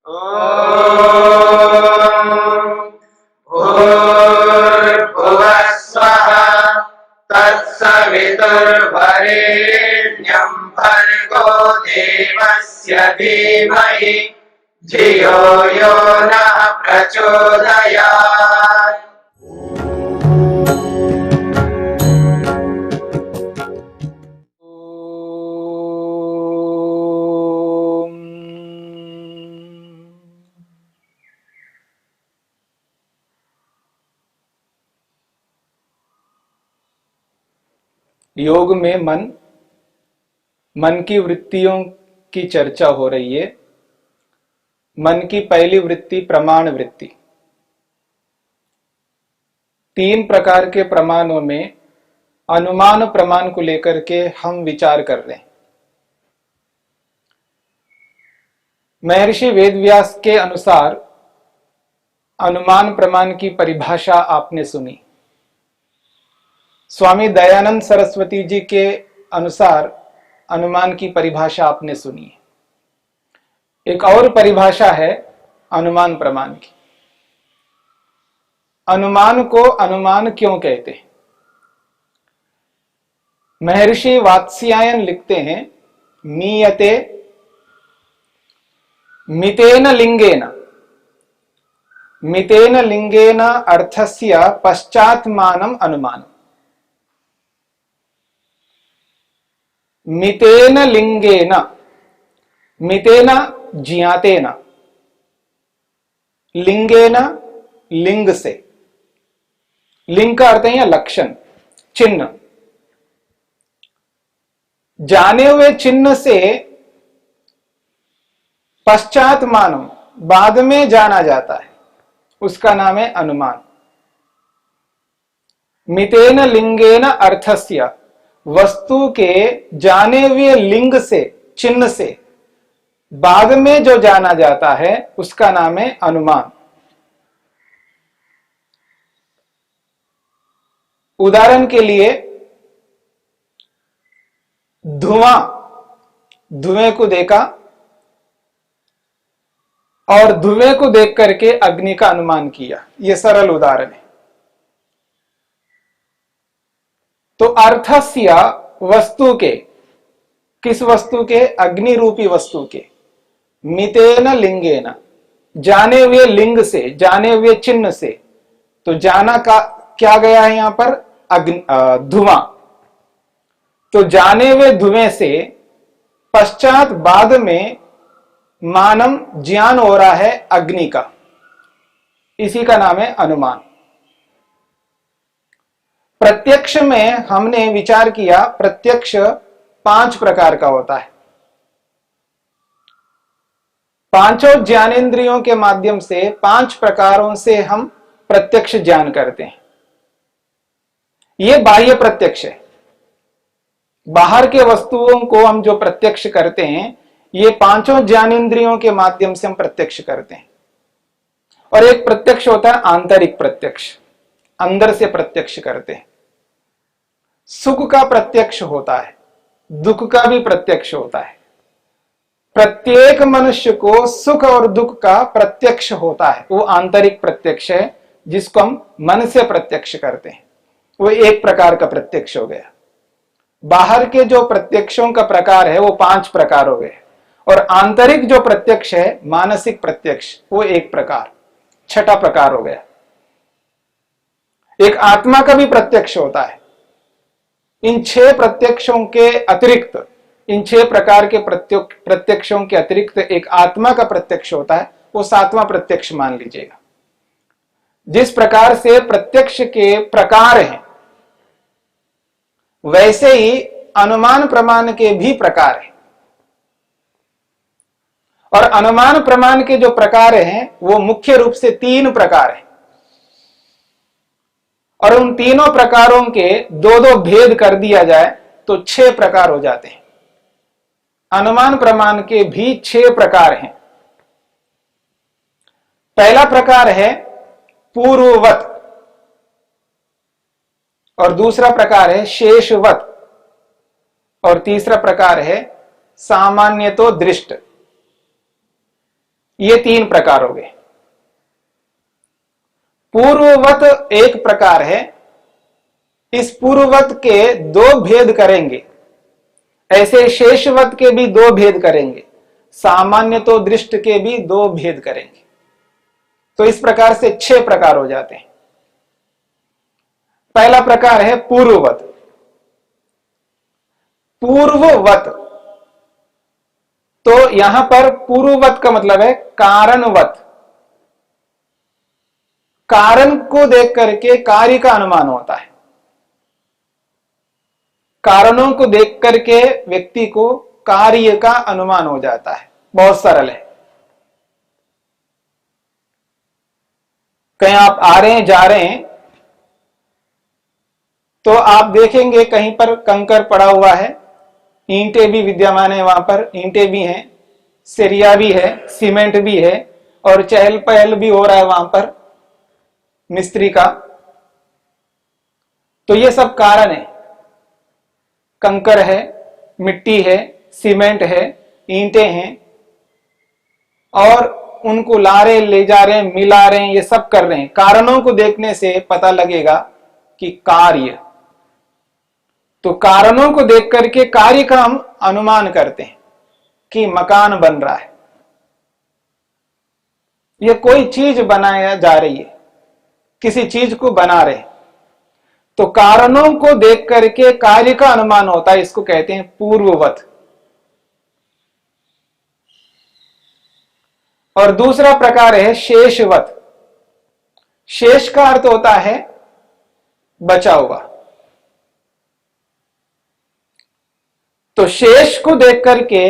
भूर्भुवः स्वः तत्सवितुर्वरेण्यं भर्गो देवस्य धीमहि धियो यो नः प्रचोदयात्। योग में मन की वृत्तियों की चर्चा हो रही है। मन की पहली वृत्ति प्रमाण वृत्ति। 3 प्रकार के प्रमाणों में अनुमान प्रमाण को लेकर के हम विचार कर रहे हैं। महर्षि वेदव्यास के अनुसार अनुमान प्रमाण की परिभाषा आपने सुनी। स्वामी दयानंद सरस्वती जी के अनुसार अनुमान की परिभाषा आपने सुनी। एक और परिभाषा है अनुमान प्रमाण की। अनुमान को अनुमान क्यों कहते हैं? महर्षि वात्स्यायन लिखते हैं, मीयते मितेन लिंगेन अर्थस्य पश्चात्मानम अनुमान। मितेन लिंगेन, मितेन ज्ञातेन, लिंगेन लिंग से। लिंग का अर्थ है या लक्षण, चिन्ह। जाने हुए चिन्ह से पश्चात्मानम, बाद में जाना जाता है, उसका नाम है अनुमान। मितेन लिंगेन अर्थस्य, वस्तु के जाने हुए लिंग से, चिन्ह से बाद में जो जाना जाता है उसका नाम है अनुमान। उदाहरण के लिए धुएं को देखा और धुएं को देख करके अग्नि का अनुमान किया। यह सरल उदाहरण है। तो अर्थस्य, वस्तु के, किस वस्तु के? अग्नि रूपी वस्तु के। मितेन लिंगेन, जाने हुए लिंग से, जाने हुए चिन्ह से। तो जाना का क्या गया है यहां पर? धुआं। तो जाने हुए धुएं से पश्चात बाद में मानम ज्ञान हो रहा है अग्नि का, इसी का नाम है अनुमान। प्रत्यक्ष में हमने विचार किया, प्रत्यक्ष 5 प्रकार का होता है। 5 ज्ञानेंद्रियों के माध्यम से 5 प्रकारों से हम प्रत्यक्ष ज्ञान करते हैं। यह बाह्य प्रत्यक्ष है। बाहर के वस्तुओं को हम जो प्रत्यक्ष करते हैं, ये 5 ज्ञानेंद्रियों के माध्यम से हम प्रत्यक्ष करते हैं। और एक प्रत्यक्ष होता है आंतरिक प्रत्यक्ष, अंदर से प्रत्यक्ष करते हैं। सुख का प्रत्यक्ष होता है, दुख का भी प्रत्यक्ष होता है। प्रत्येक मनुष्य को सुख और दुख का प्रत्यक्ष होता है, वो आंतरिक प्रत्यक्ष है, जिसको हम मन से प्रत्यक्ष करते हैं। वो एक प्रकार का प्रत्यक्ष हो गया। बाहर के जो प्रत्यक्षों का प्रकार है वो 5 प्रकार हो गए, और आंतरिक जो प्रत्यक्ष है, मानसिक प्रत्यक्ष, वो एक प्रकार, 6ठा प्रकार हो गया। एक आत्मा का भी प्रत्यक्ष होता है। इन 6 प्रत्यक्षों के अतिरिक्त, इन 6 प्रकार के प्रत्यक्षों के अतिरिक्त एक आत्मा का प्रत्यक्ष होता है, वो 7वां प्रत्यक्ष मान लीजिएगा। जिस प्रकार से प्रत्यक्ष के प्रकार हैं, वैसे ही अनुमान प्रमाण के भी प्रकार हैं। और अनुमान प्रमाण के जो प्रकार हैं वो मुख्य रूप से 3 प्रकार हैं, और उन तीनों प्रकारों के 2-2 भेद कर दिया जाए तो 6 प्रकार हो जाते हैं। अनुमान प्रमाण के भी 6 प्रकार हैं। पहला प्रकार है पूर्ववत, और दूसरा प्रकार है शेषवत, और तीसरा प्रकार है सामान्यतो दृष्ट। ये 3 प्रकार हो गए। पूर्ववत एक प्रकार है, इस पूर्ववत के 2 भेद करेंगे, ऐसे शेषवत के भी 2 भेद करेंगे, सामान्य तो दृष्ट के भी 2 भेद करेंगे। तो इस प्रकार से 6 प्रकार हो जाते हैं। पहला प्रकार है पूर्ववत। पूर्ववत, तो यहां पर पूर्ववत का मतलब है कारणवत। कारण को देख करके कार्य का अनुमान होता है। कारणों को देख करके व्यक्ति को कार्य का अनुमान हो जाता है। बहुत सरल है। कहीं आप आ रहे हैं, जा रहे हैं, तो आप देखेंगे कहीं पर कंकर पड़ा हुआ है, ईंटें भी विद्यमान है, वहां पर ईंटें भी हैं, सरिया भी है, सीमेंट भी है, और चहल पहल भी हो रहा है वहां पर मिस्त्री का। तो ये सब कारण है। कंकर है, मिट्टी है, सीमेंट है, ईंटें हैं, और उनको ला रहे, ले जा रहे हैं, मिला रहे हैं, ये सब कर रहे हैं। कारणों को देखने से पता लगेगा कि कार्य, तो कारणों को देख करके कार्य का हम अनुमान करते हैं कि मकान बन रहा है, ये कोई चीज बनाया जा रही है, किसी चीज को बना रहे, तो कारणों को देख करके कार्य का अनुमान होता है। इसको कहते हैं पूर्ववत। और दूसरा प्रकार है शेषवत। शेष का अर्थ होता है बचा हुआ। तो शेष को देख करके,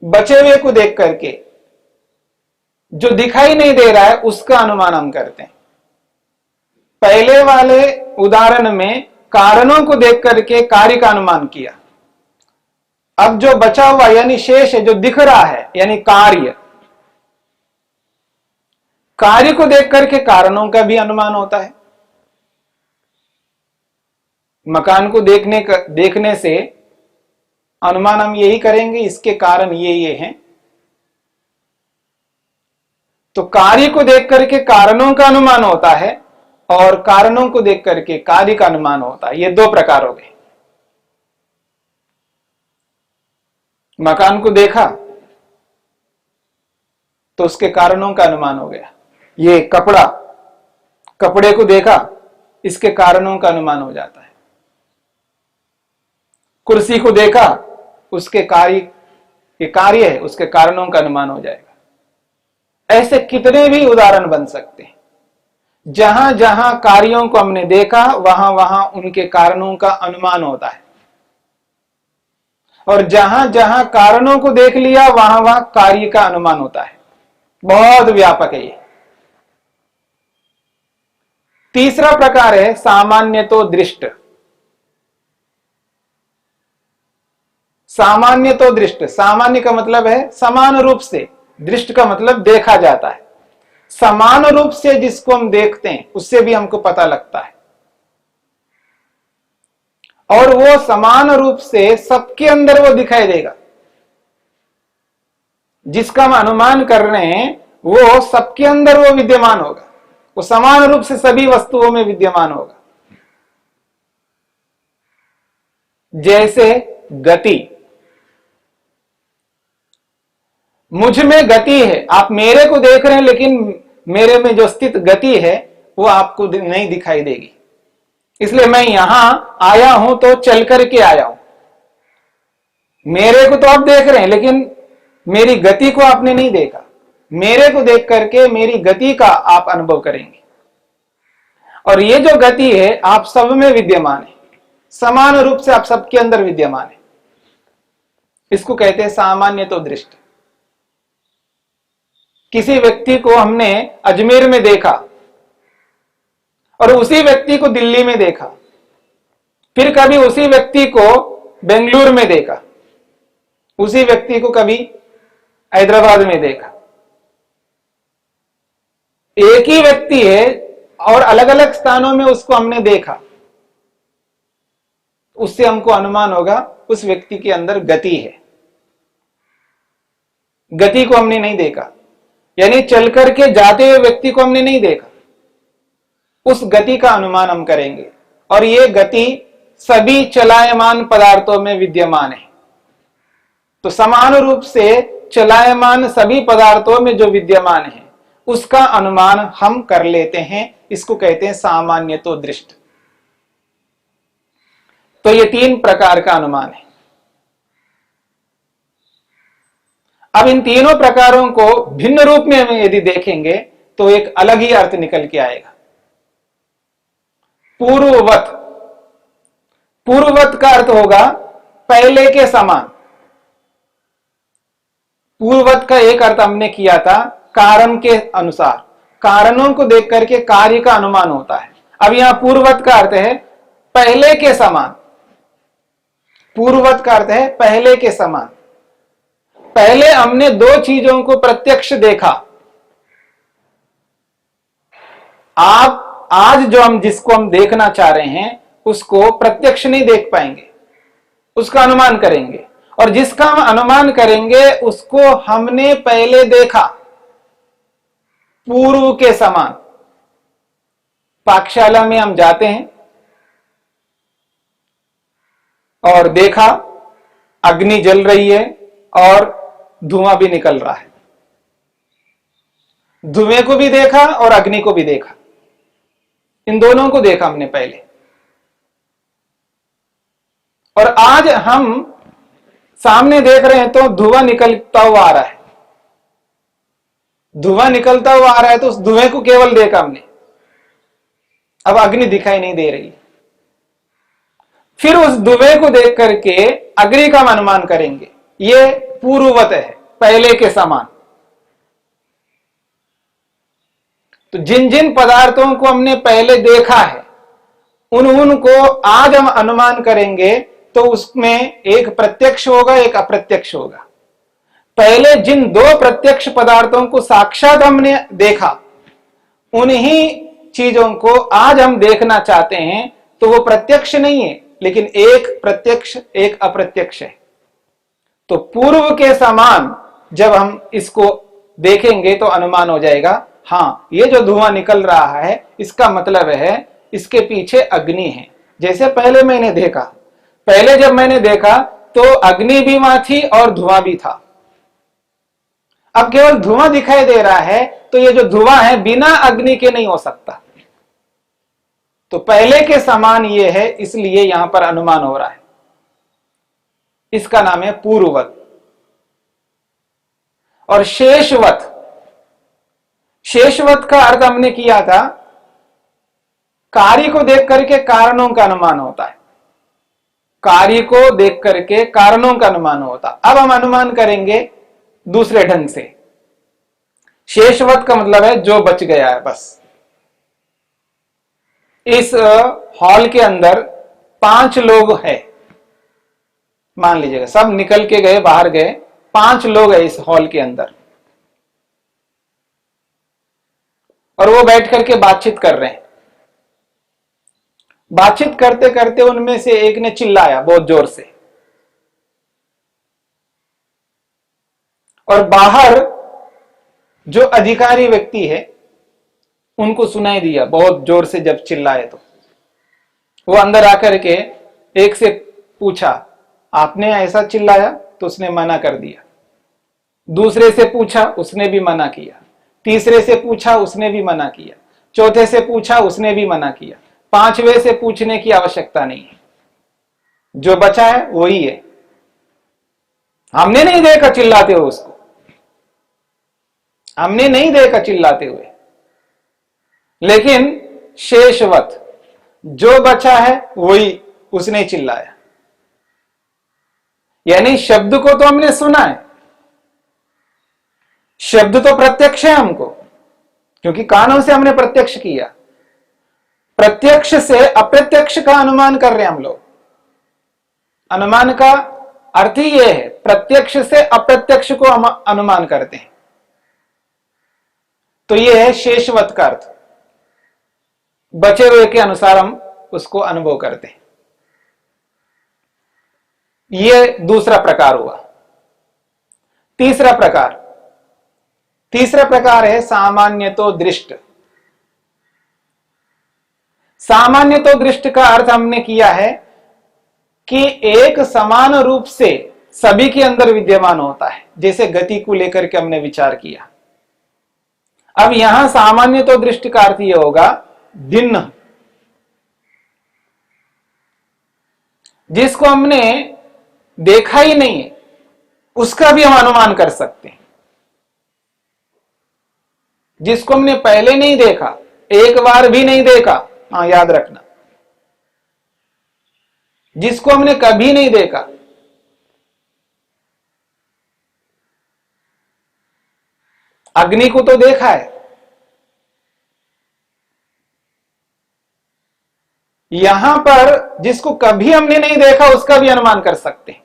बचे हुए को देख करके, जो दिखाई नहीं दे रहा है उसका अनुमान हम करते हैं। पहले वाले उदाहरण में कारणों को देख करके कार्य का अनुमान किया। अब जो बचा हुआ यानी शेष है, जो दिख रहा है, यानी कार्य, कार्य को देख करके कारणों का भी अनुमान होता है। मकान को देखने से अनुमान हम यही करेंगे, इसके कारण ये हैं। तो कार्य को देख करके कारणों का अनुमान होता है, और कारणों को देख करके कार्य का अनुमान होता है। ये 2 प्रकार हो गए। मकान को देखा तो उसके कारणों का अनुमान हो गया। ये कपड़े को देखा, इसके कारणों का अनुमान हो जाता है। कुर्सी को देखा, उसके ये कार्य है, उसके कारणों का अनुमान हो जाएगा। ऐसे कितने भी उदाहरण बन सकते हैं। जहां जहां कार्यों को हमने देखा, वहां वहां उनके कारणों का अनुमान होता है, और जहां जहां कारणों को देख लिया, वहां वहां कार्य का अनुमान होता है। बहुत व्यापक है ये। तीसरा प्रकार है सामान्य तो दृष्ट। सामान्य तो दृष्ट, सामान्य का मतलब है समान रूप से, दृष्ट का मतलब देखा जाता है। समान रूप से जिसको हम देखते हैं उससे भी हमको पता लगता है, और वो समान रूप से सबके अंदर वो दिखाई देगा। जिसका हम अनुमान कर रहे हैं वो सबके अंदर वो विद्यमान होगा, वो समान रूप से सभी वस्तुओं में विद्यमान होगा। जैसे गति, मुझ में गति है, आप मेरे को देख रहे हैं, लेकिन मेरे में जो स्थित गति है वो आपको नहीं दिखाई देगी। इसलिए मैं यहां आया हूं तो चल करके आया हूं। मेरे को तो आप देख रहे हैं, लेकिन मेरी गति को आपने नहीं देखा। मेरे को देख करके मेरी गति का आप अनुभव करेंगे। और ये जो गति है आप सब में विद्यमान है, समान रूप से आप सबके अंदर विद्यमान है। इसको कहते हैं सामान्य तो दृष्ट। किसी व्यक्ति को हमने अजमेर में देखा, और उसी व्यक्ति को दिल्ली में देखा, फिर कभी उसी व्यक्ति को बेंगलुरु में देखा, उसी व्यक्ति को कभी हैदराबाद में देखा। एक ही व्यक्ति है और अलग अलग स्थानों में उसको हमने देखा, उससे हमको अनुमान होगा उस व्यक्ति के अंदर गति है। गति को हमने नहीं देखा, यानी चल करके जाते हुए व्यक्ति को हमने नहीं देखा, उस गति का अनुमान हम करेंगे। और ये गति सभी चलायमान पदार्थों में विद्यमान है। तो समान रूप से चलायमान सभी पदार्थों में जो विद्यमान है उसका अनुमान हम कर लेते हैं। इसको कहते हैं सामान्यतो दृष्ट। तो ये 3 प्रकार का अनुमान है। अब इन तीनों प्रकारों को भिन्न रूप में हम यदि देखेंगे तो एक अलग ही अर्थ निकल के आएगा। पूर्ववत, पूर्ववत का अर्थ होगा पहले के समान। पूर्ववत का एक अर्थ हमने किया था कारण के अनुसार, कारणों को देख करके कार्य का अनुमान होता है। अब यहां पूर्ववत का अर्थ है पहले के समान। पूर्ववत का अर्थ है पहले के समान। पहले हमने 2 चीजों को प्रत्यक्ष देखा। आप आज जो जिसको हम देखना चाह रहे हैं उसको प्रत्यक्ष नहीं देख पाएंगे, उसका अनुमान करेंगे। और जिसका हम अनुमान करेंगे उसको हमने पहले देखा पूर्व के समान। पाकशाला में हम जाते हैं और देखा अग्नि जल रही है और धुआं भी निकल रहा है। धुएं को भी देखा और अग्नि को भी देखा, इन दोनों को देखा हमने पहले। और आज हम सामने देख रहे हैं तो धुआं निकलता हुआ आ रहा है। धुआं निकलता हुआ आ रहा है तो उस धुएं को केवल देखा हमने, अब अग्नि दिखाई नहीं दे रही। फिर उस धुएं को देख करके अग्नि का अनुमान करेंगे। ये पूर्ववत है, पहले के समान। तो जिन जिन पदार्थों को हमने पहले देखा है उनको आज हम अनुमान करेंगे तो उसमें एक प्रत्यक्ष होगा, एक अप्रत्यक्ष होगा। पहले जिन 2 प्रत्यक्ष पदार्थों को साक्षात हमने देखा उन्हीं चीजों को आज हम देखना चाहते हैं तो वो प्रत्यक्ष नहीं है, लेकिन एक प्रत्यक्ष एक अप्रत्यक्ष है। तो पूर्व के समान जब हम इसको देखेंगे तो अनुमान हो जाएगा, हाँ ये जो धुआं निकल रहा है इसका मतलब है इसके पीछे अग्नि है। जैसे पहले मैंने देखा, पहले जब मैंने देखा तो अग्नि भी वहां थी और धुआं भी था। अब केवल धुआं दिखाई दे रहा है तो ये जो धुआं है बिना अग्नि के नहीं हो सकता। तो पहले के समान ये है, इसलिए यहां पर अनुमान हो रहा है। इसका नाम है पूर्ववत। और शेषवत, शेषवत का अर्थ हमने किया था कार्य को देख करके कारणों का अनुमान होता है। कार्य को देख करके कारणों का अनुमान होता। अब हम अनुमान करेंगे दूसरे ढंग से। शेषवत का मतलब है जो बच गया है बस। इस हॉल के अंदर 5 लोग हैं, मान लीजिएगा सब निकल के गए, बाहर गए, 5 लोग हैं इस हॉल के अंदर और वो बैठ करके बातचीत कर रहे हैं। बातचीत करते करते उनमें से एक ने चिल्लाया बहुत जोर से और बाहर जो अधिकारी व्यक्ति है उनको सुनाई दिया बहुत जोर से जब चिल्लाए। तो वो अंदर आकर के एक से पूछा आपने ऐसा चिल्लाया? तो उसने मना कर दिया। दूसरे से पूछा, उसने भी मना किया। तीसरे से पूछा, उसने भी मना किया। चौथे से पूछा, उसने भी मना किया। 5वें से पूछने की आवश्यकता नहीं है, जो बचा है वही है। हमने नहीं देखा चिल्लाते हुए उसको, हमने नहीं देखा चिल्लाते हुए, लेकिन शेषवत जो बचा है वही उसने चिल्लाया। यानी शब्द को तो हमने सुना है, शब्द तो प्रत्यक्ष है हमको, क्योंकि कानों से हमने प्रत्यक्ष किया। प्रत्यक्ष से अप्रत्यक्ष का अनुमान कर रहे हैं हम लोग। अनुमान का अर्थ ही यह है, प्रत्यक्ष से अप्रत्यक्ष को हम अनुमान करते हैं। तो यह है शेषवत का अर्थ, बचे हुए के अनुसार हम उसको अनुभव करते हैं। यह दूसरा प्रकार हुआ। तीसरा प्रकार है सामान्यतो दृष्ट। सामान्यतो दृष्ट का अर्थ हमने किया है कि एक समान रूप से सभी के अंदर विद्यमान होता है, जैसे गति को लेकर के हमने विचार किया। अब यहां सामान्यतो दृष्ट का अर्थ यह होगा भिन्न, जिसको हमने देखा ही नहीं है उसका भी हम अनुमान कर सकते हैं। जिसको हमने पहले नहीं देखा, एक बार भी नहीं देखा, हाँ याद रखना, जिसको हमने कभी नहीं देखा, अग्नि को तो देखा है, यहां पर जिसको कभी हमने नहीं देखा उसका भी अनुमान कर सकते हैं।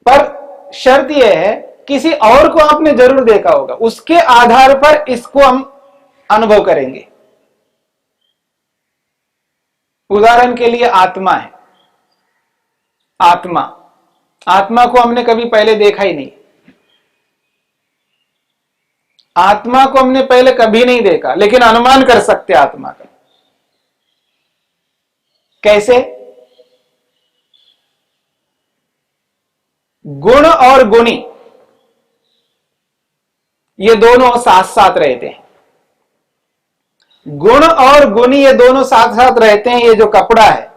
पर शर्त यह है किसी और को आपने जरूर देखा होगा, उसके आधार पर इसको हम अनुभव करेंगे। उदाहरण के लिए आत्मा है, आत्मा को हमने कभी पहले देखा ही नहीं, आत्मा को हमने पहले कभी नहीं देखा, लेकिन अनुमान कर सकते आत्मा का। कैसे? गुण और गुणी ये दोनों साथ साथ रहते हैं। गुण और गुणी ये दोनों साथ साथ रहते हैं। ये जो कपड़ा है,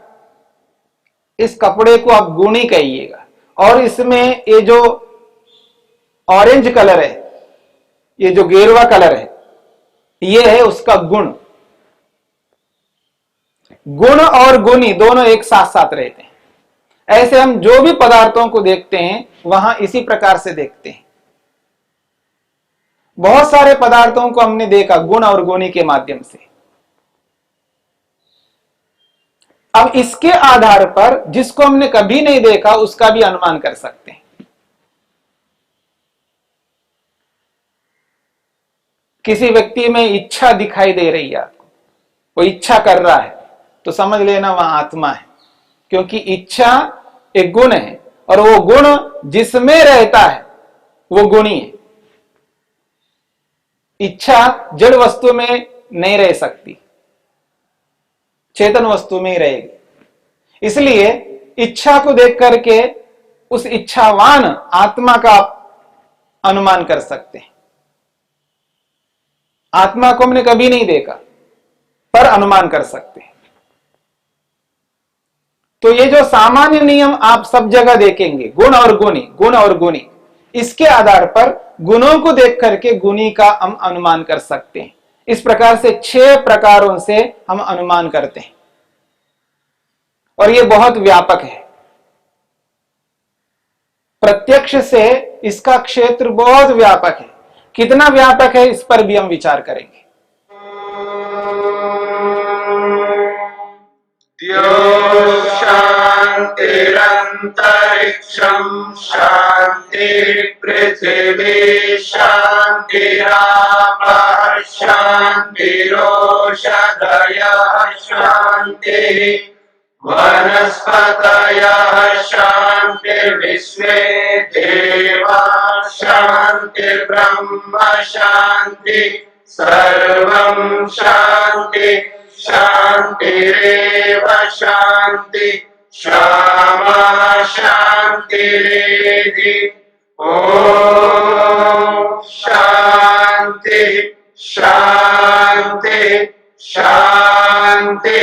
इस कपड़े को आप गुणी कहिएगा, और इसमें ये जो ऑरेंज कलर है, ये जो गेरुआ कलर है, ये है उसका गुण। गुण और गुणी दोनों एक साथ साथ रहते हैं। ऐसे हम जो भी पदार्थों को देखते हैं वहां इसी प्रकार से देखते हैं। बहुत सारे पदार्थों को हमने देखा गुण और गुणी के माध्यम से। अब इसके आधार पर जिसको हमने कभी नहीं देखा उसका भी अनुमान कर सकते हैं। किसी व्यक्ति में इच्छा दिखाई दे रही है आपको, वो इच्छा कर रहा है, तो समझ लेना वहां आत्मा है, क्योंकि इच्छा एक गुण है और वो गुण जिसमें रहता है वो गुणी है। इच्छा जड़ वस्तु में नहीं रह सकती, चेतन वस्तु में ही रहेगी। इसलिए इच्छा को देख करके उस इच्छावान आत्मा का आप अनुमान कर सकते हैं। आत्मा को हमने कभी नहीं देखा पर अनुमान कर सकते हैं। तो ये जो सामान्य नियम आप सब जगह देखेंगे, गुण और गुणी, इसके आधार पर गुणों को देख करके गुणी का हम अनुमान कर सकते हैं। इस प्रकार से 6 प्रकारों से हम अनुमान करते हैं, और ये बहुत व्यापक है। प्रत्यक्ष से इसका क्षेत्र बहुत व्यापक है। कितना व्यापक है इस पर भी हम विचार करेंगे। शांतिरंतरिक्षं शांति पृथिवी शांतिरापः शांतिरोषधयः शांतिः वनस्पतयः शांतिर्विश्वे देवाः शांतिर्ब्रह्म शांति सर्वं शांति शांतिरेव शांति क्षमा शांतिरेधि। ओम शांति शांति शांति।